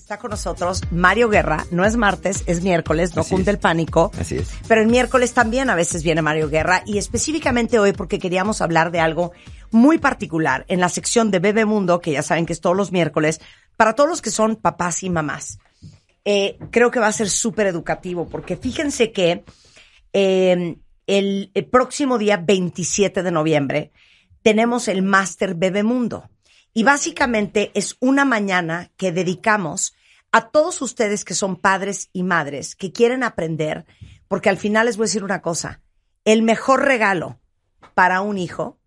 Está con nosotros Mario Guerra. No es martes, es miércoles, no cunde el pánico. Así es. Pero el miércoles también a veces viene Mario Guerra, y específicamente hoy porque queríamos hablar de algo muy particular en la sección de Bebemundo, que ya saben que es todos los miércoles, para todos los que son papás y mamás. Creo que va a ser súper educativo, porque fíjense que el próximo día 27 de noviembre tenemos el Máster Bebemundo. Y básicamente es una mañana que dedicamos a todos ustedes que son padres y madres, que quieren aprender, porque al final les voy a decir una cosa: el mejor regalo para un hijo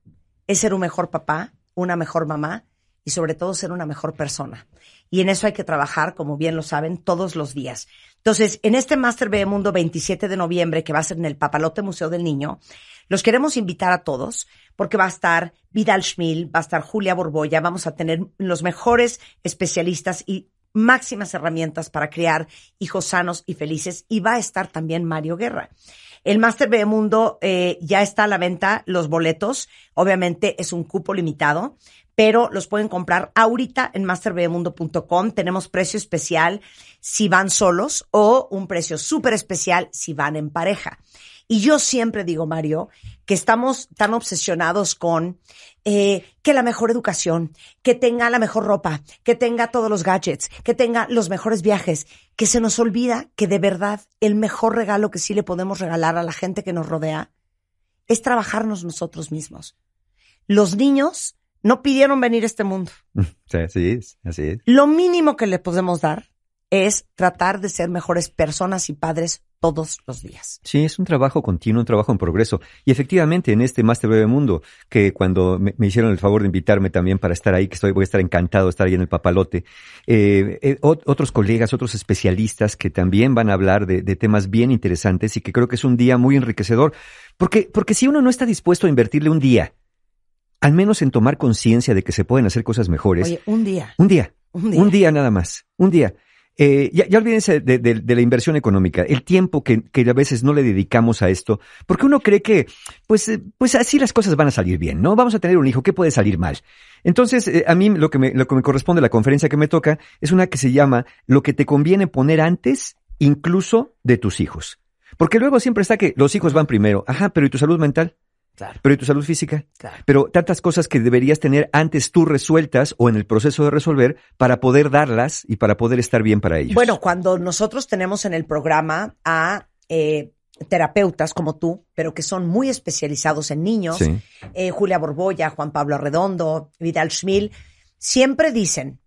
es ser un mejor papá, una mejor mamá y sobre todo ser una mejor persona. Y en eso hay que trabajar, como bien lo saben, todos los días. Entonces, en este Máster Bebemundo 27 de noviembre, que va a ser en el Papalote Museo del Niño, los queremos invitar a todos, porque va a estar Vidal Schmil, va a estar Julia Borbolla, vamos a tener los mejores especialistas y máximas herramientas para crear hijos sanos y felices, y va a estar también Mario Guerra. El Máster Bebemundo ya está a la venta, los boletos, obviamente es un cupo limitado, pero los pueden comprar ahorita en masterbebemundo.com. Tenemos precio especial si van solos o un precio súper especial si van en pareja. Y yo siempre digo, Mario, que estamos tan obsesionados con que la mejor educación, que tenga la mejor ropa, que tenga todos los gadgets, que tenga los mejores viajes, que se nos olvida que de verdad el mejor regalo que sí le podemos regalar a la gente que nos rodea es trabajarnos nosotros mismos. Los niños no pidieron venir a este mundo. Sí, así es. Lo mínimo que le podemos dar es tratar de ser mejores personas y padres todos los días. Sí, es un trabajo continuo, un trabajo en progreso. Y efectivamente, en este Máster Bebemundo, que cuando me hicieron el favor de invitarme también para estar ahí, voy a estar encantado de estar ahí en el Papalote, otros colegas, otros especialistas que también van a hablar de temas bien interesantes, y que creo que es un día muy enriquecedor. Porque si uno no está dispuesto a invertirle un día, al menos en tomar conciencia de que se pueden hacer cosas mejores. Oye, un día nada más, un día. Ya olvídense de la inversión económica, el tiempo que a veces no le dedicamos a esto, porque uno cree que, pues así las cosas van a salir bien, ¿no? Vamos a tener un hijo, ¿qué puede salir mal? Entonces, a mí lo que me corresponde, la conferencia que me toca, es una que se llama Lo que te conviene poner antes, incluso de tus hijos. Porque luego siempre está que los hijos van primero. Ajá, pero ¿y tu salud mental? Claro. Pero ¿y tu salud física? Claro. Pero tantas cosas que deberías tener antes tú resueltas o en el proceso de resolver para poder darlas y para poder estar bien para ellos. Bueno, cuando nosotros tenemos en el programa a terapeutas como tú, pero que son muy especializados en niños, sí. Julia Borbolla, Juan Pablo Arredondo, Vidal Schmil, siempre dicen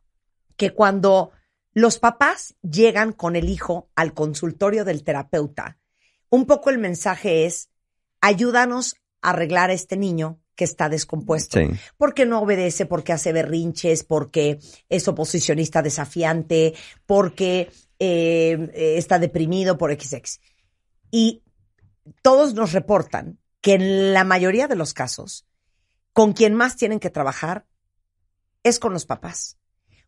que cuando los papás llegan con el hijo al consultorio del terapeuta, un poco el mensaje es: ayúdanos a arreglar a este niño que está descompuesto. Sí. Porque no obedece, porque hace berrinches, porque es oposicionista desafiante, porque está deprimido por XX. Y todos nos reportan que en la mayoría de los casos, con quien más tienen que trabajar es con los papás.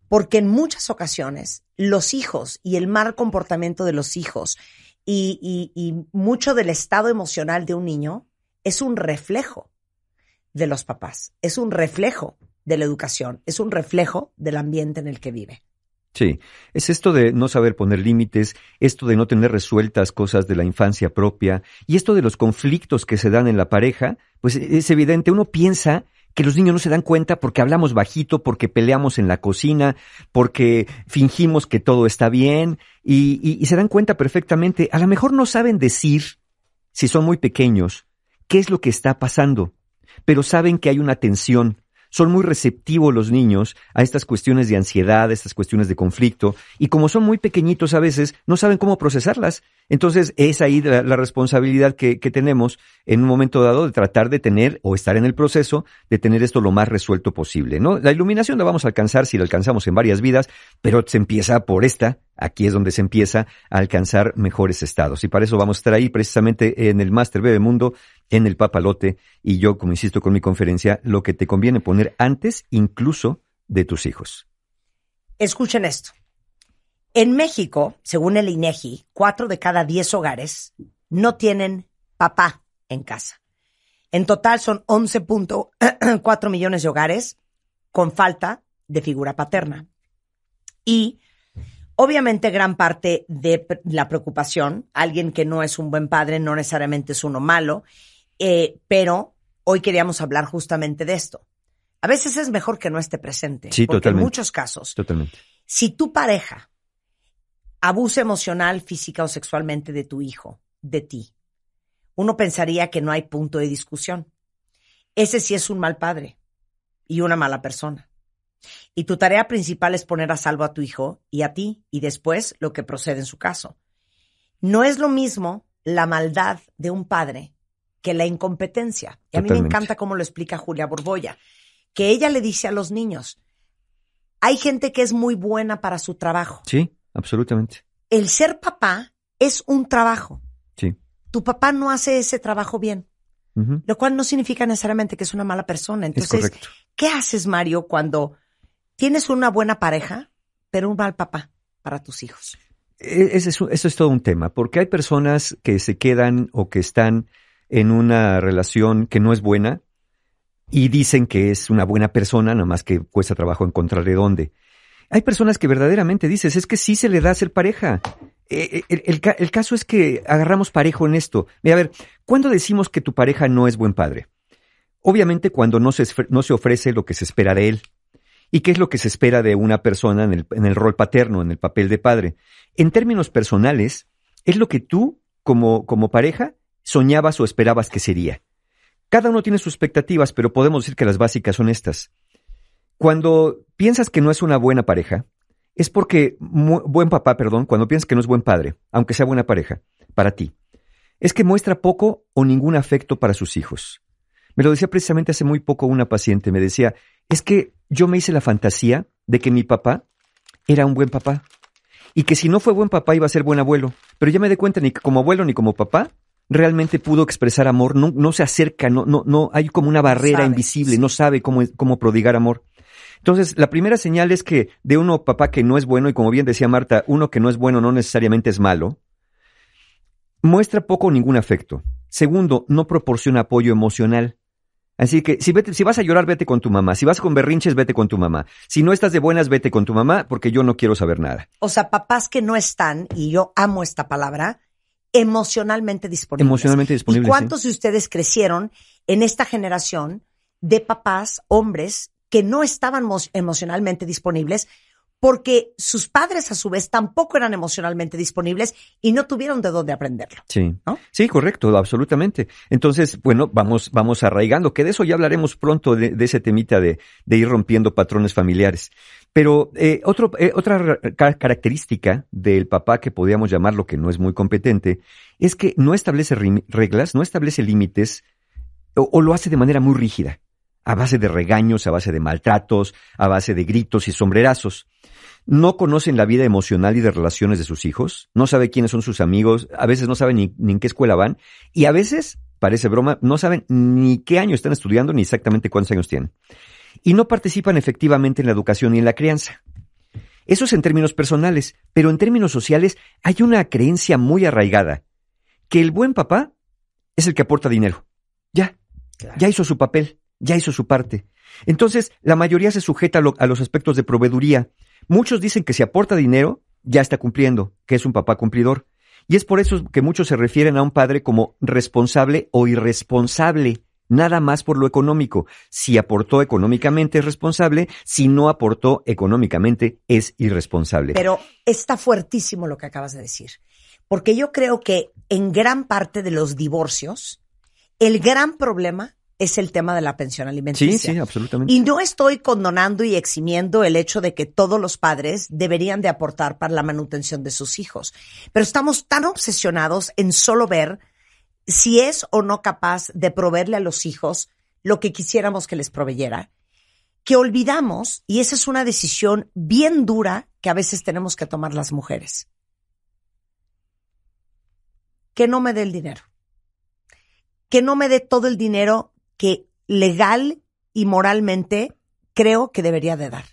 Porque en muchas ocasiones los hijos y el mal comportamiento de los hijos y mucho del estado emocional de un niño es un reflejo de los papás, es un reflejo de la educación, es un reflejo del ambiente en el que vive. Sí, es esto de no saber poner límites, esto de no tener resueltas cosas de la infancia propia, y esto de los conflictos que se dan en la pareja, pues es evidente. Uno piensa que los niños no se dan cuenta porque hablamos bajito, porque peleamos en la cocina, porque fingimos que todo está bien, y se dan cuenta perfectamente. A lo mejor no saben decir, si son muy pequeños, qué es lo que está pasando, pero saben que hay una tensión. Son muy receptivos los niños a estas cuestiones de ansiedad, a estas cuestiones de conflicto, y como son muy pequeñitos a veces, no saben cómo procesarlas. Entonces es ahí la responsabilidad que tenemos en un momento dado de tratar de tener, o estar en el proceso de tener esto lo más resuelto posible, ¿no? La iluminación la vamos a alcanzar si la alcanzamos en varias vidas, pero se empieza por esta. Aquí es donde se empieza a alcanzar mejores estados. Y para eso vamos a estar ahí precisamente en el Máster Bebemundo, en el Papalote. Y yo, como insisto con mi conferencia, lo que te conviene poner antes incluso de tus hijos. Escuchen esto. En México, según el INEGI, 4 de cada 10 hogares no tienen papá en casa. En total son 11.4 millones de hogares con falta de figura paterna. Y Obviamente, gran parte de la preocupación, alguien que no es un buen padre no necesariamente es uno malo, pero hoy queríamos hablar justamente de esto. A veces es mejor que no esté presente, Sí, porque totalmente. en muchos casos, Totalmente. si tu pareja abusa emocional, física o sexualmente de tu hijo, de ti, uno pensaría que no hay punto de discusión. Ese sí es un mal padre y una mala persona. Y tu tarea principal es poner a salvo a tu hijo y a ti, y después lo que procede en su caso. No es lo mismo la maldad de un padre que la incompetencia. Y a mí me Totalmente. encanta cómo lo explica Julia Borbolla, que ella le dice a los niños, hay gente que es muy buena para su trabajo. Sí, absolutamente. El ser papá es un trabajo. Sí. Tu papá no hace ese trabajo bien, Ujú. lo cual no significa necesariamente que es una mala persona. Es Entonces, correcto. ¿qué haces, Mario, cuando tienes una buena pareja, pero un mal papá para tus hijos? Eso es todo un tema, porque hay personas que se quedan o que están en una relación que no es buena y dicen que es una buena persona, nada más que cuesta trabajo encontrarle dónde. Hay personas que verdaderamente dices, es que sí se le da a ser pareja. El caso es que agarramos parejo en esto. Mira, a ver, ¿cuándo decimos que tu pareja no es buen padre? Obviamente cuando no se ofrece lo que se espera de él. ¿Y qué es lo que se espera de una persona en el rol paterno, en el papel de padre? En términos personales, es lo que tú, como pareja, soñabas o esperabas que sería. Cada uno tiene sus expectativas, pero podemos decir que las básicas son estas. Cuando piensas que no es una buena pareja, es porque, cuando piensas que no es buen padre, aunque sea buena pareja, para ti, es que muestra poco o ningún afecto para sus hijos. Me lo decía precisamente hace muy poco una paciente, me decía, es que yo me hice la fantasía de que mi papá era un buen papá y que si no fue buen papá iba a ser buen abuelo, pero ya me di cuenta ni como abuelo ni como papá realmente pudo expresar amor, no se acerca, no hay como una barrera invisible, sí. No sabe cómo prodigar amor. Entonces, la primera señal es que de uno papá que no es bueno, y como bien decía Marta, uno que no es bueno no necesariamente es malo, muestra poco o ningún afecto. Segundo, no proporciona apoyo emocional. Así que si vas a llorar, vete con tu mamá. Si vas con berrinches, vete con tu mamá. Si no estás de buenas, vete con tu mamá, porque yo no quiero saber nada. O sea, papás que no están, y yo amo esta palabra, emocionalmente disponibles. Emocionalmente disponibles. ¿Y cuántos de ustedes crecieron en esta generación de papás, hombres, que no estaban emocionalmente disponibles porque sus padres a su vez tampoco eran emocionalmente disponibles y no tuvieron de dónde aprenderlo? Sí, ¿no? Sí, correcto, absolutamente. Entonces, bueno, vamos arraigando, que de eso ya hablaremos pronto, de ese temita de ir rompiendo patrones familiares. Pero otra característica del papá que podríamos llamarlo que no es muy competente es que no establece reglas, no establece límites o lo hace de manera muy rígida, a base de regaños, a base de maltratos, a base de gritos y sombrerazos. No conocen la vida emocional y de relaciones de sus hijos, no sabe quiénes son sus amigos, a veces no saben ni en qué escuela van, y a veces, parece broma, no saben ni qué año están estudiando ni exactamente cuántos años tienen. Y no participan efectivamente en la educación y en la crianza. Eso es en términos personales, pero en términos sociales hay una creencia muy arraigada, que el buen papá es el que aporta dinero. Ya hizo su papel. Ya hizo su parte. Entonces, la mayoría se sujeta a los aspectos de proveeduría. Muchos dicen que si aporta dinero, ya está cumpliendo, que es un papá cumplidor. Y es por eso que muchos se refieren a un padre como responsable o irresponsable, nada más por lo económico. Si aportó económicamente es responsable, si no aportó económicamente es irresponsable. Pero está fuertísimo lo que acabas de decir, porque yo creo que en gran parte de los divorcios, el gran problema es el tema de la pensión alimenticia. Sí, absolutamente. Y no estoy condonando y eximiendo el hecho de que todos los padres deberían de aportar para la manutención de sus hijos. Pero estamos tan obsesionados en solo ver si es o no capaz de proveerle a los hijos lo que quisiéramos que les proveyera, que olvidamos, y esa es una decisión bien dura que a veces tenemos que tomar las mujeres, que no me dé el dinero. Que no me dé todo el dinero que legal y moralmente creo que debería de dar.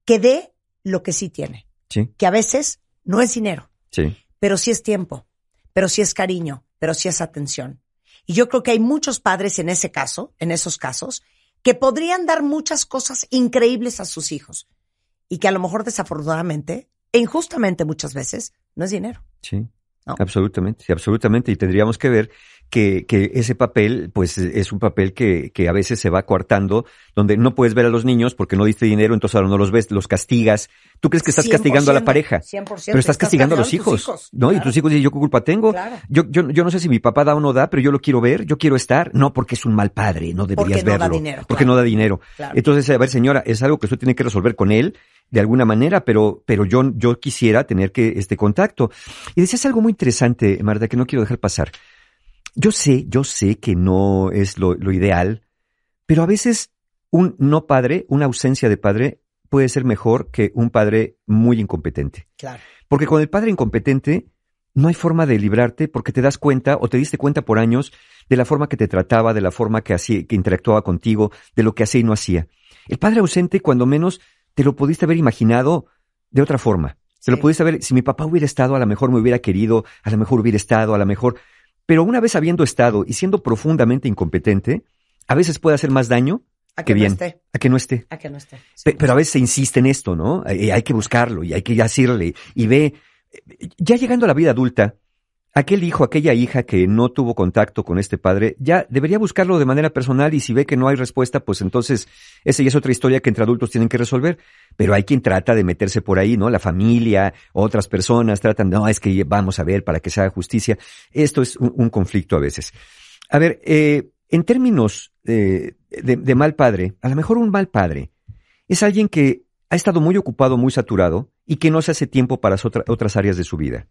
Que dé lo que sí tiene. Sí. Que a veces no es dinero. Sí. Pero sí es tiempo. Pero sí es cariño. Pero sí es atención. Y yo creo que hay muchos padres en ese caso, en esos casos, que podrían dar muchas cosas increíbles a sus hijos. y que a lo mejor desafortunadamente e injustamente muchas veces no es dinero. Sí. ¿No? Absolutamente, sí, absolutamente. Y tendríamos que ver que ese papel, pues, es un papel que a veces se va coartando, donde no puedes ver a los niños porque no diste dinero, entonces ahora no los ves, los castigas. Tú crees que estás castigando a la pareja, 100%, pero estás castigando a los hijos, ¿no? Claro. Y tus hijos dicen, ¿yo qué culpa tengo? Claro. Yo no sé si mi papá da o no da, pero yo lo quiero ver, yo quiero estar. No, porque es un mal padre, no deberías Porque no verlo. da dinero, porque claro. no da dinero. Claro. Entonces, a ver, señora, es algo que usted tiene que resolver con él de alguna manera, pero yo quisiera tener este contacto. Y decías algo muy interesante, Marta, que no quiero dejar pasar. Yo sé que no es lo ideal, pero a veces un no padre, una ausencia de padre, puede ser mejor que un padre muy incompetente. Claro. Porque con el padre incompetente no hay forma de librarte porque te das cuenta o te diste cuenta por años de la forma que te trataba, de la forma que interactuaba contigo, de lo que hacía y no hacía. El padre ausente, cuando menos, te lo pudiste haber imaginado de otra forma. Te lo pudiste haber, si mi papá hubiera estado, a lo mejor me hubiera querido, a lo mejor hubiera estado, a lo mejor. Pero una vez habiendo estado y siendo profundamente incompetente, a veces puede hacer más daño que bien. Esté. A que no esté. A que no esté. Sí. Pero a veces se insiste en esto, ¿no? Hay que buscarlo y hay que decirle. Y ve, ya llegando a la vida adulta, aquel hijo, aquella hija que no tuvo contacto con este padre, ya debería buscarlo de manera personal y si ve que no hay respuesta, pues entonces esa ya es otra historia que entre adultos tienen que resolver. Pero hay quien trata de meterse por ahí, ¿no? La familia, otras personas tratan, no, es que vamos a ver para que se haga justicia. Esto es un conflicto a veces. A ver, en términos de mal padre, a lo mejor un mal padre es alguien que ha estado muy ocupado, muy saturado y que no se hace tiempo para otras áreas de su vida.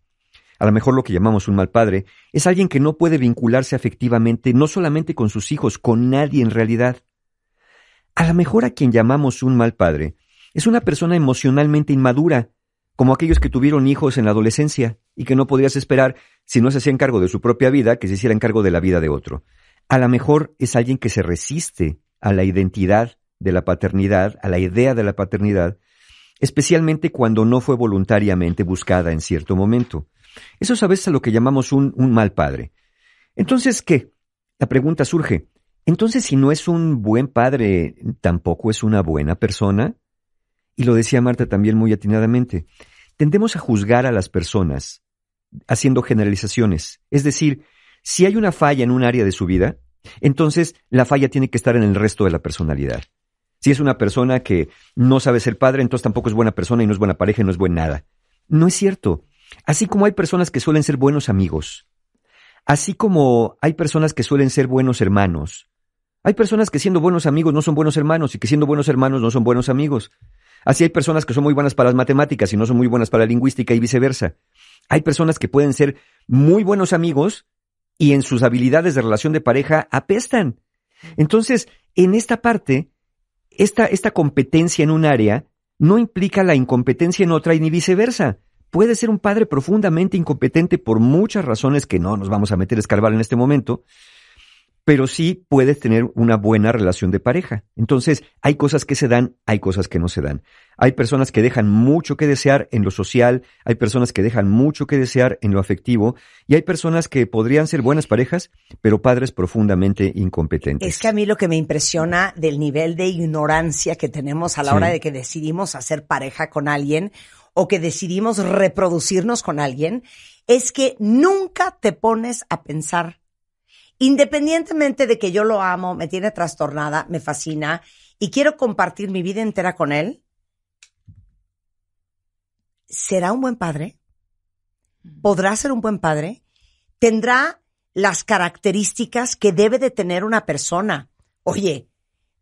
A lo mejor lo que llamamos un mal padre es alguien que no puede vincularse afectivamente, no solamente con sus hijos, con nadie en realidad. A lo mejor a quien llamamos un mal padre es una persona emocionalmente inmadura, como aquellos que tuvieron hijos en la adolescencia y que no podrías esperar, si no se hacían cargo de su propia vida, que se hicieran cargo de la vida de otro. A lo mejor es alguien que se resiste a la identidad de la paternidad, a la idea de la paternidad, especialmente cuando no fue voluntariamente buscada en cierto momento. Eso es a veces a lo que llamamos un mal padre. Entonces, ¿qué? La pregunta surge, entonces si no es un buen padre, ¿tampoco es una buena persona? Y lo decía Marta también muy atinadamente. Tendemos a juzgar a las personas haciendo generalizaciones. Es decir, si hay una falla en un área de su vida, entonces la falla tiene que estar en el resto de la personalidad. Si es una persona que no sabe ser padre, entonces tampoco es buena persona y no es buena pareja y no es buen nada. No es cierto. Así como hay personas que suelen ser buenos amigos, así como hay personas que suelen ser buenos hermanos, hay personas que siendo buenos amigos no son buenos hermanos y que siendo buenos hermanos no son buenos amigos. Así hay personas que son muy buenas para las matemáticas y no son muy buenas para la lingüística y viceversa. Hay personas que pueden ser muy buenos amigos y en sus habilidades de relación de pareja apestan. Entonces, en esta parte, esta competencia en un área no implica la incompetencia en otra y ni viceversa. Puede ser un padre profundamente incompetente por muchas razones que no nos vamos a meter a escarbar en este momento, pero sí puedes tener una buena relación de pareja. Entonces, hay cosas que se dan, hay cosas que no se dan. Hay personas que dejan mucho que desear en lo social, hay personas que dejan mucho que desear en lo afectivo, y hay personas que podrían ser buenas parejas, pero padres profundamente incompetentes. Es que a mí lo que me impresiona del nivel de ignorancia que tenemos a la hora de que decidimos hacer pareja con alguien o que decidimos reproducirnos con alguien, es que nunca te pones a pensar. Independientemente de que yo lo amo, me tiene trastornada, me fascina y quiero compartir mi vida entera con él, ¿será un buen padre? ¿Podrá ser un buen padre? ¿Tendrá las características que debe de tener una persona? Oye,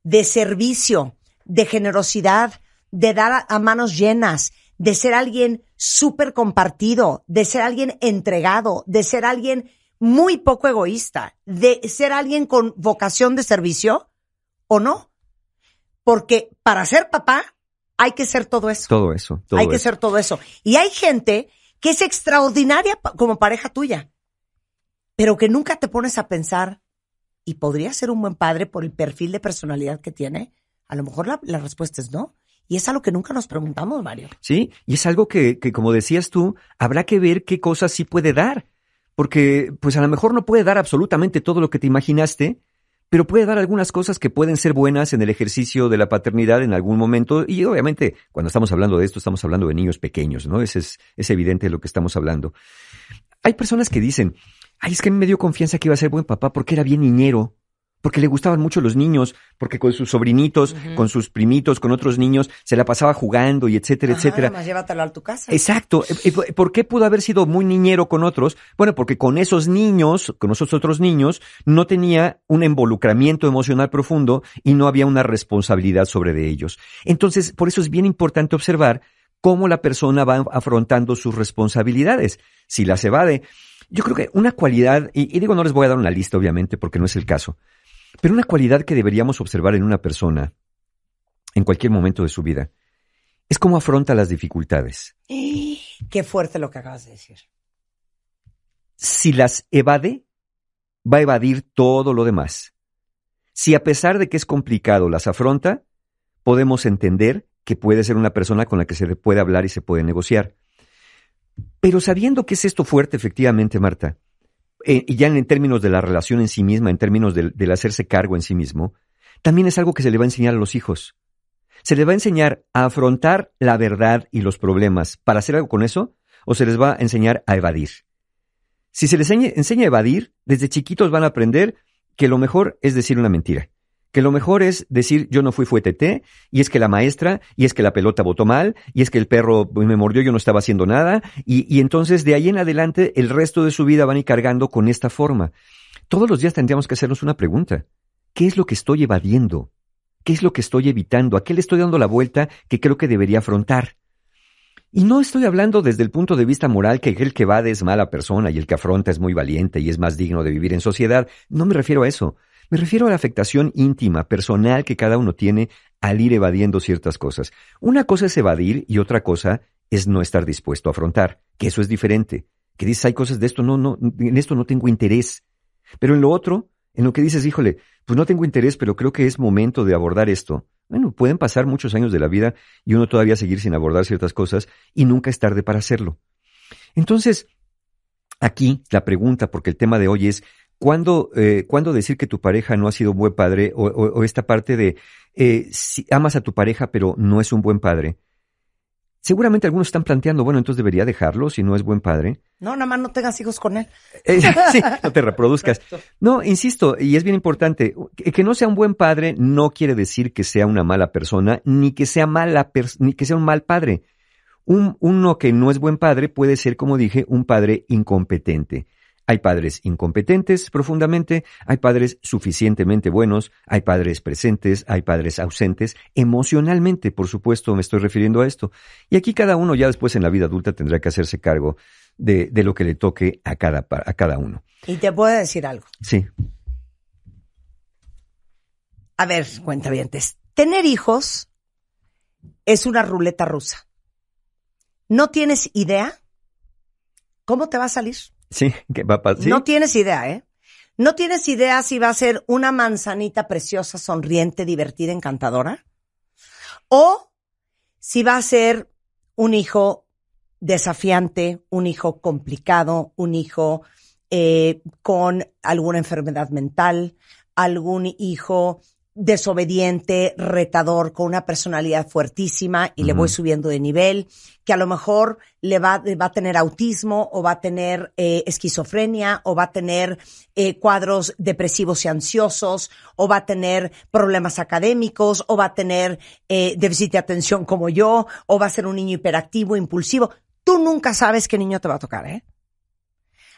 de servicio, de generosidad, de dar a manos llenas, de ser alguien súper compartido, de ser alguien entregado, de ser alguien muy poco egoísta, de ser alguien con vocación de servicio o no. Porque para ser papá hay que ser todo eso. Hay que ser todo eso. Y hay gente que es extraordinaria como pareja tuya, pero que nunca te pones a pensar, ¿y podría ser un buen padre por el perfil de personalidad que tiene? A lo mejor la respuesta es no. Y es algo que nunca nos preguntamos, Mario. Sí, y es algo que como decías tú, habrá que ver qué cosas sí puede dar. Porque, pues a lo mejor no puede dar absolutamente todo lo que te imaginaste, pero puede dar algunas cosas que pueden ser buenas en el ejercicio de la paternidad en algún momento, y obviamente cuando estamos hablando de esto estamos hablando de niños pequeños, ¿no? Es evidente de lo que estamos hablando. Hay personas que dicen, ay, es que a mí me dio confianza que iba a ser buen papá porque era bien niñero, porque le gustaban mucho los niños, porque con sus sobrinitos, con sus primitos, con otros niños, se la pasaba jugando y etcétera, etcétera. Además, llévatelo a tu casa. Exacto. ¿Por qué pudo haber sido muy niñero con otros? Bueno, porque con esos niños, con esos otros niños, no tenía un involucramiento emocional profundo y no había una responsabilidad sobre de ellos. Entonces, por eso es bien importante observar cómo la persona va afrontando sus responsabilidades. Si las evade, yo creo que una cualidad, y digo, no les voy a dar una lista, obviamente, porque no es el caso, pero una cualidad que deberíamos observar en una persona, en cualquier momento de su vida, es cómo afronta las dificultades. Qué fuerte lo que acabas de decir. Si las evade, va a evadir todo lo demás. Si a pesar de que es complicado las afronta, podemos entender que puede ser una persona con la que se puede hablar y se puede negociar. Pero sabiendo que es esto fuerte, efectivamente, Marta, y ya en términos de la relación en sí misma, en términos del hacerse cargo en sí mismo, también es algo que se le va a enseñar a los hijos. ¿Se les va a enseñar a afrontar la verdad y los problemas para hacer algo con eso? ¿O se les va a enseñar a evadir? Si se les enseña a evadir, desde chiquitos van a aprender que lo mejor es decir una mentira. Que lo mejor es decir yo no fui Teté, y es que la maestra, y es que la pelota botó mal, y es que el perro me mordió, yo no estaba haciendo nada, y entonces de ahí en adelante el resto de su vida van a ir cargando con esta forma. Todos los días tendríamos que hacernos una pregunta. ¿Qué es lo que estoy evadiendo? ¿Qué es lo que estoy evitando? ¿A qué le estoy dando la vuelta que creo que debería afrontar? Y no estoy hablando desde el punto de vista moral que el que evade es mala persona y el que afronta es muy valiente y es más digno de vivir en sociedad. No me refiero a eso. Me refiero a la afectación íntima, personal que cada uno tiene al ir evadiendo ciertas cosas. Una cosa es evadir y otra cosa es no estar dispuesto a afrontar, que eso es diferente. Que dices, hay cosas de esto, en esto no tengo interés. Pero en lo otro, en lo que dices, híjole, pues no tengo interés, pero creo que es momento de abordar esto. Bueno, pueden pasar muchos años de la vida y uno todavía seguir sin abordar ciertas cosas y nunca es tarde para hacerlo. Entonces, aquí la pregunta, porque el tema de hoy es, ¿cuándo decir que tu pareja no ha sido un buen padre? O esta parte de, si amas a tu pareja pero no es un buen padre. Seguramente algunos están planteando, bueno, entonces debería dejarlo si no es buen padre. No, nada más no tengas hijos con él. Sí, no te reproduzcas. No, insisto, y es bien importante, que no sea un buen padre no quiere decir que sea una mala persona, ni que sea ni que sea un mal padre. Uno que no es buen padre puede ser, como dije, un padre incompetente. Hay padres incompetentes profundamente, hay padres suficientemente buenos, hay padres presentes, hay padres ausentes. Emocionalmente, por supuesto, me estoy refiriendo a esto. Y aquí cada uno ya después en la vida adulta tendrá que hacerse cargo de lo que le toque a cada uno. Y te puedo decir algo. Sí. A ver, cuentavientes, tener hijos es una ruleta rusa. No tienes idea cómo te va a salir. Sí, ¿sí? No tienes idea, ¿eh? No tienes idea si va a ser una manzanita preciosa, sonriente, divertida, encantadora, o si va a ser un hijo desafiante, un hijo complicado, un hijo con alguna enfermedad mental, algún hijo desobediente, retador, con una personalidad fuertísima y le voy subiendo de nivel, que a lo mejor va a tener autismo o va a tener esquizofrenia o va a tener cuadros depresivos y ansiosos o va a tener problemas académicos o va a tener déficit de atención como yo o va a ser un niño hiperactivo, impulsivo. Tú nunca sabes qué niño te va a tocar, ¿eh?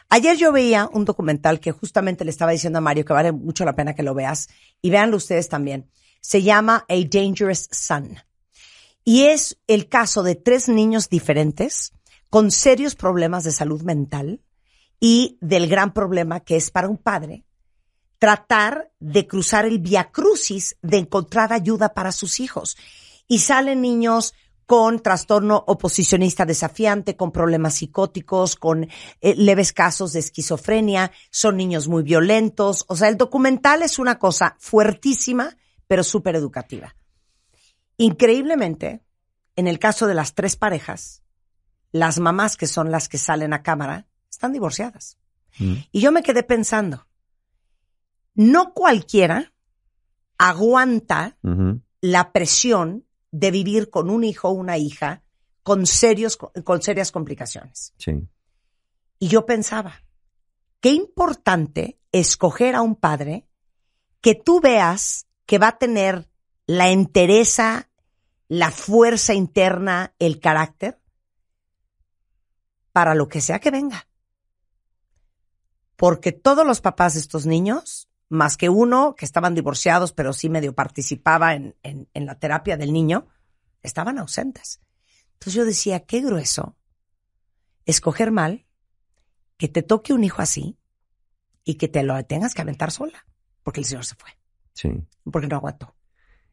Ayer yo veía un documental que justamente le estaba diciendo a Mario que vale mucho la pena que lo veas y véanlo ustedes también. Se llama A Dangerous Son y es el caso de 3 niños diferentes con serios problemas de salud mental y del gran problema que es para un padre tratar de cruzar el viacrucis de encontrar ayuda para sus hijos. Y salen niños con trastorno oposicionista desafiante, con problemas psicóticos, con leves casos de esquizofrenia, son niños muy violentos. O sea, el documental es una cosa fuertísima, pero súper educativa. Increíblemente, en el caso de las 3 parejas, las mamás que son las que salen a cámara, están divorciadas. Y yo me quedé pensando, No cualquiera aguanta la presión de vivir con un hijo o una hija con serias complicaciones. Sí. Y yo pensaba, qué importante escoger a un padre que tú veas que va a tener la entereza, la fuerza interna, el carácter, para lo que sea que venga. Porque todos los papás de estos niños, más que uno, que estaban divorciados, pero sí medio participaba en la terapia del niño, estaban ausentes. Entonces yo decía, qué grueso escoger mal, que te toque un hijo así y que te lo tengas que aventar sola, porque el señor se fue. Sí. Porque no aguantó.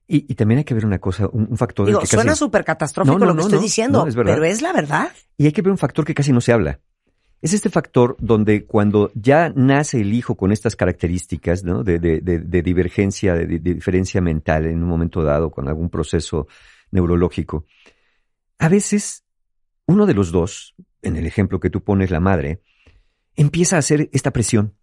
Y también hay que ver una cosa, un factor... Digo, que suena casi... súper catastrófico lo que estoy diciendo, es pero es la verdad. Y hay que ver un factor que casi no se habla. Es este factor donde cuando ya nace el hijo con estas características, ¿no? de divergencia, de diferencia mental en un momento dado, con algún proceso neurológico, a veces uno de los dos, en el ejemplo que tú pones, la madre, empieza a hacer esta presión.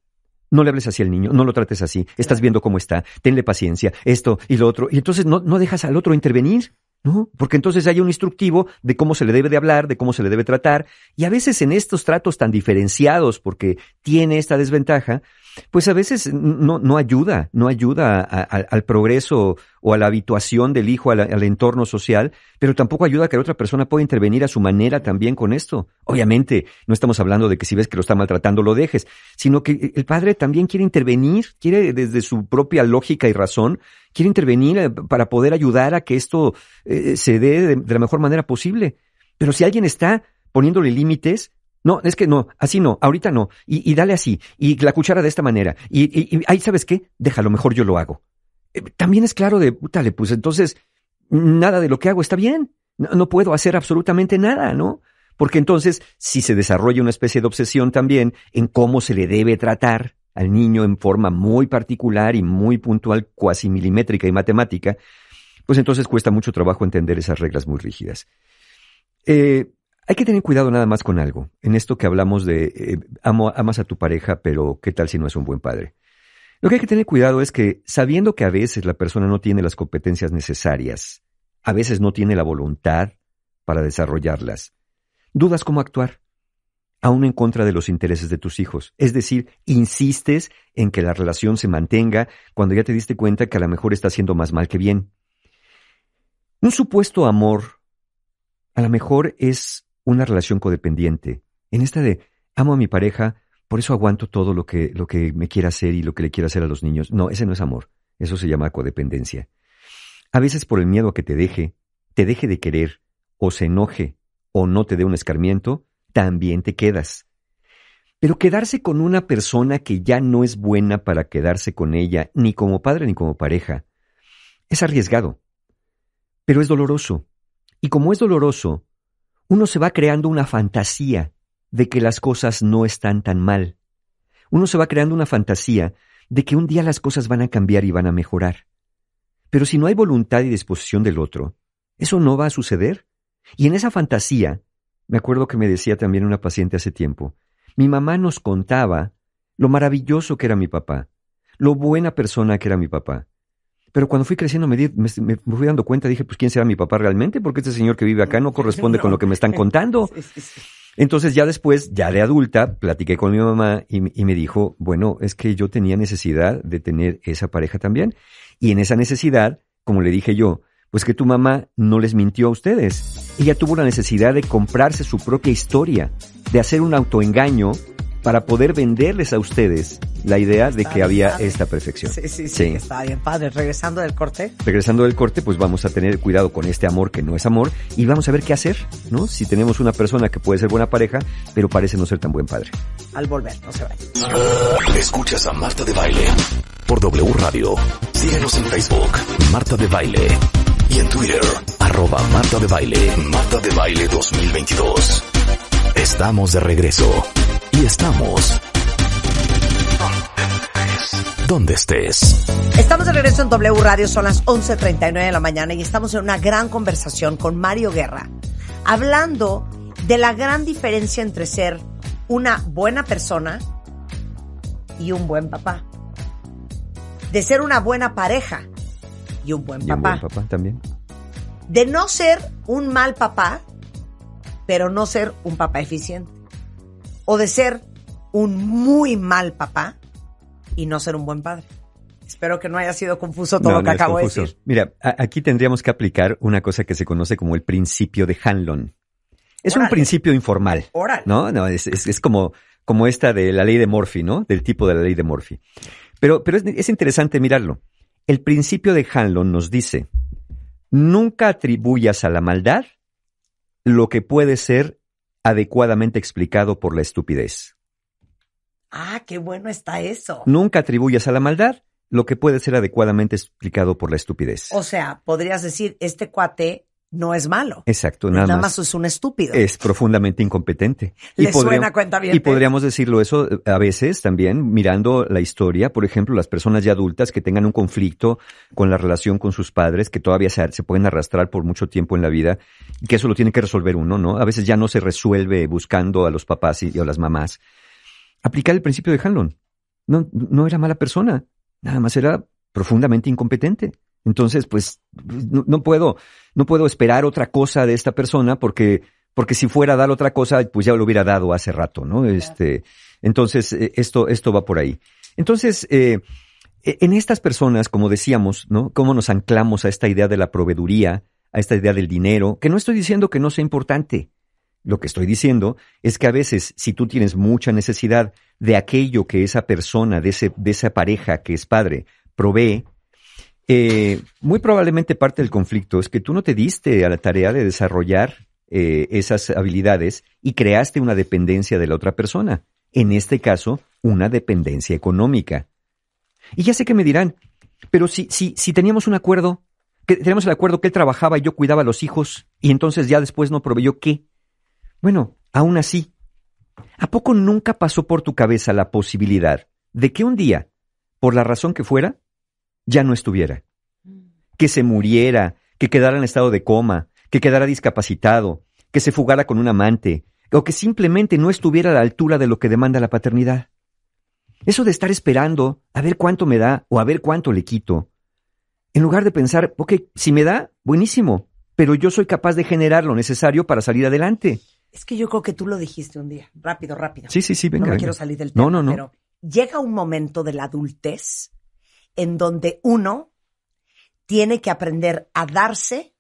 No le hables así al niño, no lo trates así, estás viendo cómo está, tenle paciencia, esto y lo otro. Y entonces no dejas al otro intervenir, ¿no? Porque entonces hay un instructivo de cómo se le debe de hablar, de cómo se le debe tratar. Y a veces en estos tratos tan diferenciados, porque tiene esta desventaja, pues a veces no ayuda al progreso o a la habituación del hijo al entorno social, pero tampoco ayuda a que la otra persona pueda intervenir a su manera también con esto. Obviamente, no estamos hablando de que si ves que lo está maltratando lo dejes, sino que el padre también quiere intervenir, quiere desde su propia lógica y razón, quiere intervenir para poder ayudar a que esto se dé de la mejor manera posible. Pero si alguien está poniéndole límites, no, es que no, así no, ahorita no, y dale así, y la cuchara de esta manera, y ahí, ¿sabes qué? Déjalo, mejor yo lo hago. También es claro de, pútale, pues entonces, nada de lo que hago está bien, no puedo hacer absolutamente nada, ¿no? Porque entonces, si se desarrolla una especie de obsesión también en cómo se le debe tratar al niño en forma muy particular y muy puntual, cuasi milimétrica y matemática, pues entonces cuesta mucho trabajo entender esas reglas muy rígidas. Hay que tener cuidado nada más con algo. En esto que hablamos de amas a tu pareja, pero ¿qué tal si no es un buen padre? Lo que hay que tener cuidado es que, sabiendo que a veces la persona no tiene las competencias necesarias, a veces no tiene la voluntad para desarrollarlas, dudas cómo actuar, aún en contra de los intereses de tus hijos. Es decir, insistes en que la relación se mantenga cuando ya te diste cuenta que a lo mejor está haciendo más mal que bien. Un supuesto amor, a lo mejor es una relación codependiente. En esta de amo a mi pareja, por eso aguanto todo lo que me quiera hacer y lo que le quiera hacer a los niños. No, ese no es amor. Eso se llama codependencia. A veces por el miedo a que te deje de querer, o se enoje, o no te dé un escarmiento, también te quedas. Pero quedarse con una persona que ya no es buena para quedarse con ella, ni como padre ni como pareja, es arriesgado. Pero es doloroso. Y como es doloroso, uno se va creando una fantasía de que las cosas no están tan mal. Uno se va creando una fantasía de que un día las cosas van a cambiar y van a mejorar. Pero si no hay voluntad y disposición del otro, eso no va a suceder. Y en esa fantasía, me acuerdo que me decía también una paciente hace tiempo, mi mamá nos contaba lo maravilloso que era mi papá, lo buena persona que era mi papá. Pero cuando fui creciendo me fui dando cuenta, dije, pues ¿quién será mi papá realmente? Porque este señor que vive acá no corresponde con lo que me están contando. Sí. Entonces ya después, ya de adulta, platiqué con mi mamá y me dijo, bueno, es que yo tenía necesidad de tener esa pareja también. Y en esa necesidad, como le dije yo, pues que tu mamá no les mintió a ustedes. Ella tuvo la necesidad de comprarse su propia historia, de hacer un autoengaño para poder venderles a ustedes la idea de que había esta perfección. Sí, está bien padre. Regresando del corte, pues vamos a tener cuidado con este amor que no es amor y vamos a ver qué hacer, ¿no? Si tenemos una persona que puede ser buena pareja, pero parece no ser tan buen padre. Al volver, no se vayan. Escuchas a Marta de Baile por W Radio. Síguenos en Facebook, Marta de Baile. Y en Twitter, @Marta de Baile. Marta de Baile 2022. Estamos de regreso. Y estamos donde estés. Estamos de regreso en W Radio, son las 11:39 de la mañana y estamos en una gran conversación con Mario Guerra, hablando de la gran diferencia entre ser una buena persona y un buen papá. de ser una buena pareja y un buen Y un papá. buen papá también. De no ser un mal papá, pero no ser un papá eficiente. O de ser un muy mal papá y no ser un buen padre. Espero que no haya sido confuso todo lo que es acabo confuso. de decir. Mira, aquí tendríamos que aplicar una cosa que se conoce como el principio de Hanlon. Es Órale. un principio informal, Órale. ¿no? No, es como esta de la ley de Murphy, ¿no? Del tipo de la ley de Murphy. Pero es interesante mirarlo. El principio de Hanlon nos dice, nunca atribuyas a la maldad lo que puede ser adecuadamente explicado por la estupidez. Ah, qué bueno está eso. Nunca atribuyas a la maldad lo que puede ser adecuadamente explicado por la estupidez. O sea, podrías decir, este cuate no es malo. Exacto, Nada más es un estúpido. es profundamente incompetente. ¿Le suena, cuentaviente? Y podríamos decirlo eso a veces también mirando la historia, por ejemplo, las personas ya adultas que tengan un conflicto con la relación con sus padres, que todavía se pueden arrastrar por mucho tiempo en la vida, y que eso lo tiene que resolver uno, ¿no? A veces ya no se resuelve buscando a los papás y a las mamás. Aplicar el principio de Hanlon. No era mala persona, nada más era profundamente incompetente. Entonces, pues, no puedo esperar otra cosa de esta persona porque si fuera a dar otra cosa, pues ya lo hubiera dado hace rato, ¿no? Entonces, esto va por ahí. Entonces, en estas personas, como decíamos, ¿no? Cómo nos anclamos a esta idea de la proveeduría, a esta idea del dinero, que no estoy diciendo que no sea importante. Lo que estoy diciendo es que a veces, si tú tienes mucha necesidad de aquello que esa persona, de esa pareja que es padre, provee, muy probablemente parte del conflicto es que tú no te diste a la tarea de desarrollar esas habilidades y creaste una dependencia de la otra persona. En este caso, una dependencia económica. Y ya sé que me dirán, pero si teníamos un acuerdo, que teníamos el acuerdo que él trabajaba y yo cuidaba a los hijos, y entonces ya después no proveyó, ¿qué? Bueno, aún así, ¿a poco nunca pasó por tu cabeza la posibilidad de que un día, por la razón que fuera, ya no estuviera? Que se muriera, que quedara en estado de coma, que quedara discapacitado, que se fugara con un amante, o que simplemente no estuviera a la altura de lo que demanda la paternidad. Eso de estar esperando a ver cuánto me da o a ver cuánto le quito, en lugar de pensar, ok, si me da, buenísimo, pero yo soy capaz de generar lo necesario para salir adelante. Es que yo creo que tú lo dijiste un día. Rápido. Sí, venga. No me quiero salir del tema, No. pero llega un momento de la adultez en donde uno tiene que aprender a darse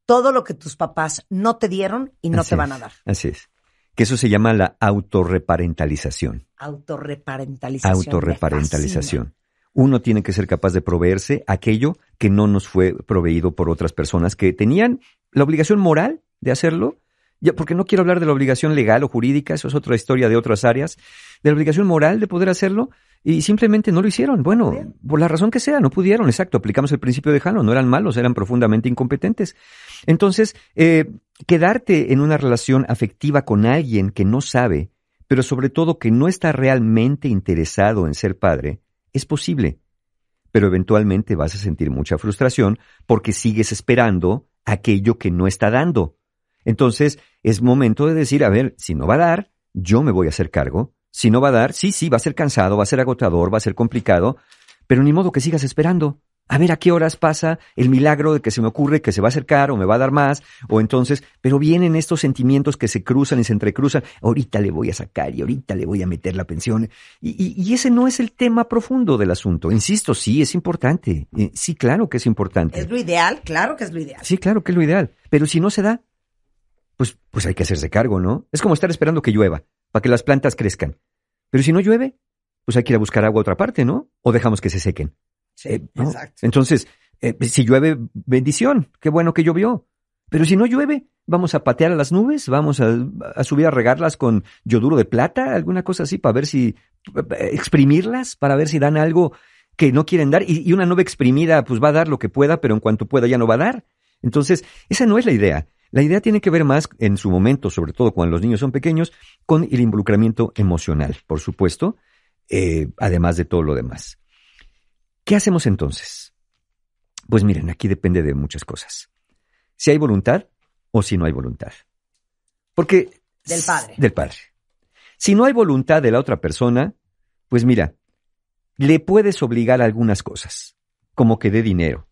todo lo que tus papás no te dieron y no te van a dar. Así es. Que eso se llama la autorreparentalización. Autorreparentalización. Uno tiene que ser capaz de proveerse aquello que no nos fue proveído por otras personas que tenían la obligación moral de hacerlo. Ya, porque no quiero hablar de la obligación legal o jurídica, eso es otra historia de otras áreas, de la obligación moral de poder hacerlo y simplemente no lo hicieron. Bueno, por la razón que sea, no pudieron, exacto, aplicamos el principio de Hanlon, no eran malos, eran profundamente incompetentes. Entonces, quedarte en una relación afectiva con alguien que no sabe, pero sobre todo que no está realmente interesado en ser padre, es posible, pero eventualmente vas a sentir mucha frustración porque sigues esperando aquello que no está dando. Entonces, es momento de decir, a ver, si no va a dar, yo me voy a hacer cargo. Si no va a dar, sí, va a ser cansado, va a ser agotador, va a ser complicado, pero ni modo que sigas esperando. A ver a qué horas pasa el milagro de que se me ocurre que se va a acercar o me va a dar más, o entonces, pero vienen estos sentimientos que se cruzan y se entrecruzan. Ahorita le voy a sacar y ahorita le voy a meter la pensión. Y ese no es el tema profundo del asunto. Insisto, sí, es importante. Sí, claro que es importante. ¿Es lo ideal? Claro que es lo ideal. Sí, claro que es lo ideal. Pero si no se da, pues hay que hacerse cargo, ¿no? Es como estar esperando que llueva, para que las plantas crezcan. Pero si no llueve, pues hay que ir a buscar agua a otra parte, ¿no? O dejamos que se sequen. Sí, ¿no? exacto. Entonces, si llueve, bendición, qué bueno que llovió. Pero si no llueve, vamos a patear a las nubes, vamos a subir a regarlas con yoduro de plata, alguna cosa así, para ver si, exprimirlas, para ver si dan algo que no quieren dar. Y una nube exprimida, pues va a dar lo que pueda, pero en cuanto pueda ya no va a dar. Entonces, esa no es la idea. La idea tiene que ver más, en su momento, sobre todo cuando los niños son pequeños, con el involucramiento emocional, por supuesto, además de todo lo demás. ¿Qué hacemos entonces? Pues miren, aquí depende de muchas cosas. Si hay voluntad o si no hay voluntad. Porque... Del padre. Del padre. Si no hay voluntad de la otra persona, pues mira, le puedes obligar a algunas cosas, como que dé dinero,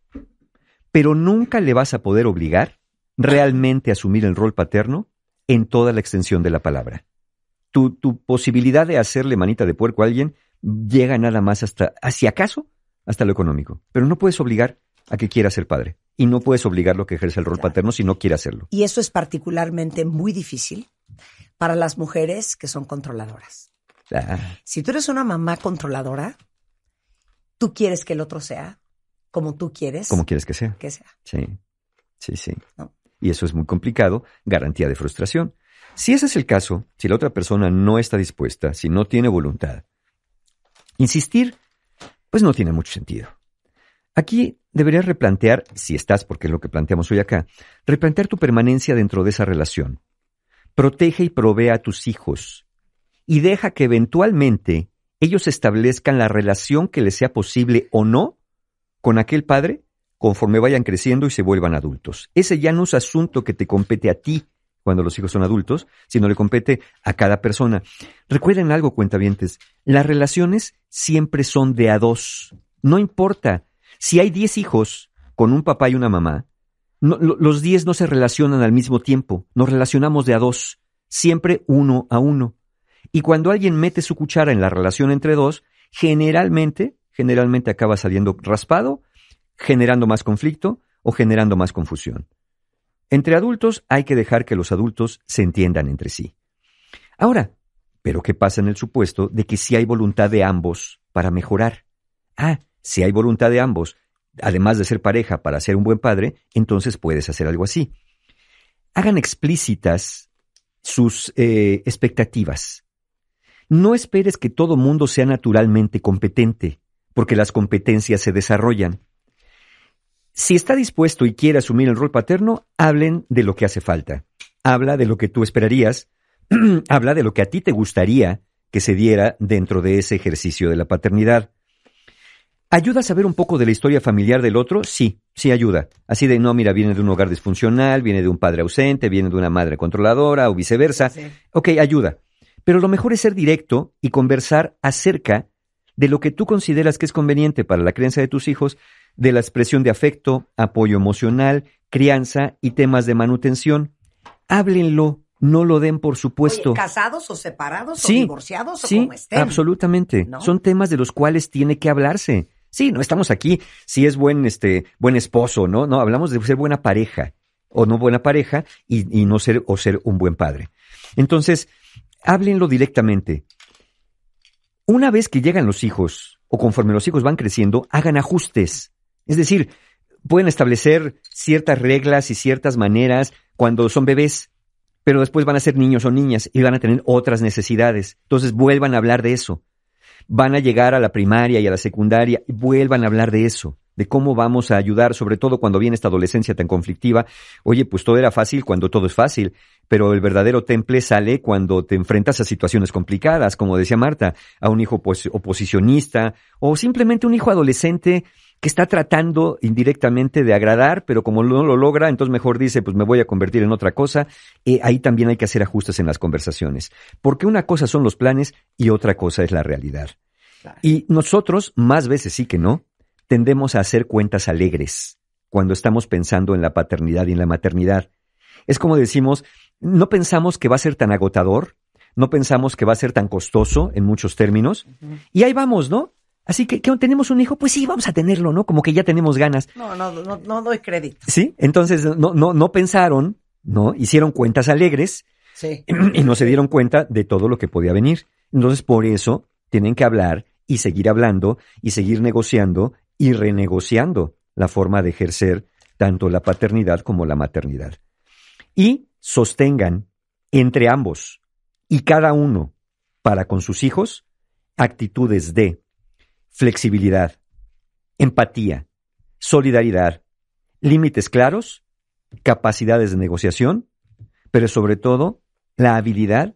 pero nunca le vas a poder obligar realmente a asumir el rol paterno en toda la extensión de la palabra. Tu posibilidad de hacerle manita de puerco a alguien llega nada más hasta, si acaso, hasta lo económico. Pero no puedes obligar a que quiera ser padre. Y no puedes obligarlo a que ejerza el rol paterno si no quiere hacerlo. Y eso es particularmente muy difícil para las mujeres que son controladoras. Si tú eres una mamá controladora, tú quieres que el otro sea como tú quieres. Como quieres que sea. Que sea. Sí. ¿No? Y eso es muy complicado, garantía de frustración. Si ese es el caso, si la otra persona no está dispuesta, si no tiene voluntad, insistir, pues no tiene mucho sentido. Aquí deberías replantear, si estás, porque es lo que planteamos hoy acá, replantear tu permanencia dentro de esa relación. Protege y provee a tus hijos y deja que eventualmente ellos establezcan la relación que les sea posible o no con aquel padre conforme vayan creciendo y se vuelvan adultos. Ese ya no es asunto que te compete a ti cuando los hijos son adultos, sino le compete a cada persona. Recuerden algo, cuentavientes, las relaciones siempre son de a dos. No importa. Si hay 10 hijos con un papá y una mamá, los 10 no se relacionan al mismo tiempo. Nos relacionamos de a dos, siempre uno a uno. Y cuando alguien mete su cuchara en la relación entre dos, generalmente acaba saliendo raspado, generando más conflicto o generando más confusión. Entre adultos hay que dejar que los adultos se entiendan entre sí. Ahora, ¿pero qué pasa en el supuesto de que sí hay voluntad de ambos para mejorar? Si hay voluntad de ambos, además de ser pareja para ser un buen padre, entonces puedes hacer algo así. Hagan explícitas sus expectativas. No esperes que todo mundo sea naturalmente competente, porque las competencias se desarrollan. Si está dispuesto y quiere asumir el rol paterno, hablen de lo que hace falta. Habla de lo que tú esperarías, habla de lo que a ti te gustaría que se diera dentro de ese ejercicio de la paternidad. ¿Ayuda a saber un poco de la historia familiar del otro? Sí ayuda. Así de, no, mira, viene de un hogar disfuncional, viene de un padre ausente, viene de una madre controladora o viceversa. Sí. Ok, ayuda. Pero lo mejor es ser directo y conversar acerca de lo que tú consideras que es conveniente para la crianza de tus hijos, de la expresión de afecto, apoyo emocional, crianza y temas de manutención. Háblenlo, no lo den por supuesto. Oye, ¿casados o separados o divorciados o como estén? Absolutamente. ¿No? Son temas de los cuales tiene que hablarse. Sí, no estamos aquí si es buen esposo, ¿no? No, hablamos de ser buena pareja o no buena pareja y no ser un buen padre. Entonces, háblenlo directamente. Una vez que llegan los hijos o conforme los hijos van creciendo, hagan ajustes. Es decir, pueden establecer ciertas reglas y ciertas maneras cuando son bebés, pero después van a ser niños o niñas y van a tener otras necesidades. Entonces vuelvan a hablar de eso. Van a llegar a la primaria y a la secundaria y vuelvan a hablar de eso, de cómo vamos a ayudar, sobre todo cuando viene esta adolescencia tan conflictiva. Oye, pues todo era fácil cuando todo es fácil, pero el verdadero temple sale cuando te enfrentas a situaciones complicadas, como decía Marta, a un hijo oposicionista o simplemente un hijo adolescente que está tratando indirectamente de agradar, pero como no lo logra, entonces mejor dice, pues me voy a convertir en otra cosa. Ahí también hay que hacer ajustes en las conversaciones, porque una cosa son los planes y otra cosa es la realidad. Claro. Y nosotros, más veces sí que no, tendemos a hacer cuentas alegres cuando estamos pensando en la paternidad y en la maternidad. Es como decimos, no pensamos que va a ser tan agotador, no pensamos que va a ser tan costoso en muchos términos, y ahí vamos, ¿no? Así que tenemos un hijo, pues sí, vamos a tenerlo, ¿no? Como que ya tenemos ganas. No doy crédito. Sí, entonces no pensaron, ¿no? Hicieron cuentas alegres sí. Y no se dieron cuenta de todo lo que podía venir. Entonces, por eso tienen que hablar y seguir hablando y seguir negociando y renegociando la forma de ejercer tanto la paternidad como la maternidad. Y sostengan entre ambos y cada uno para con sus hijos actitudes de flexibilidad, empatía, solidaridad, límites claros, capacidades de negociación, pero sobre todo la habilidad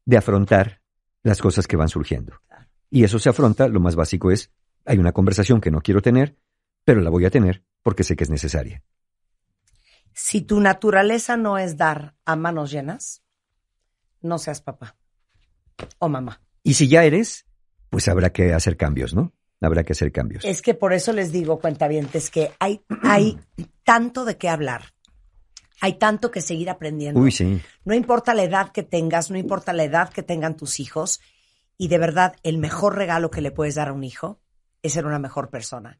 de afrontar las cosas que van surgiendo. Y eso se afronta, lo más básico es, hay una conversación que no quiero tener, pero la voy a tener porque sé que es necesaria. Si tu naturaleza no es dar a manos llenas, no seas papá o mamá. Y si ya eres, pues habrá que hacer cambios, ¿no? Habrá que hacer cambios. Es que por eso les digo, cuentavientes, que hay tanto de qué hablar. Hay tanto que seguir aprendiendo. Uy, sí. No importa la edad que tengas, no importa la edad que tengan tus hijos. Y de verdad, el mejor regalo que le puedes dar a un hijo es ser una mejor persona.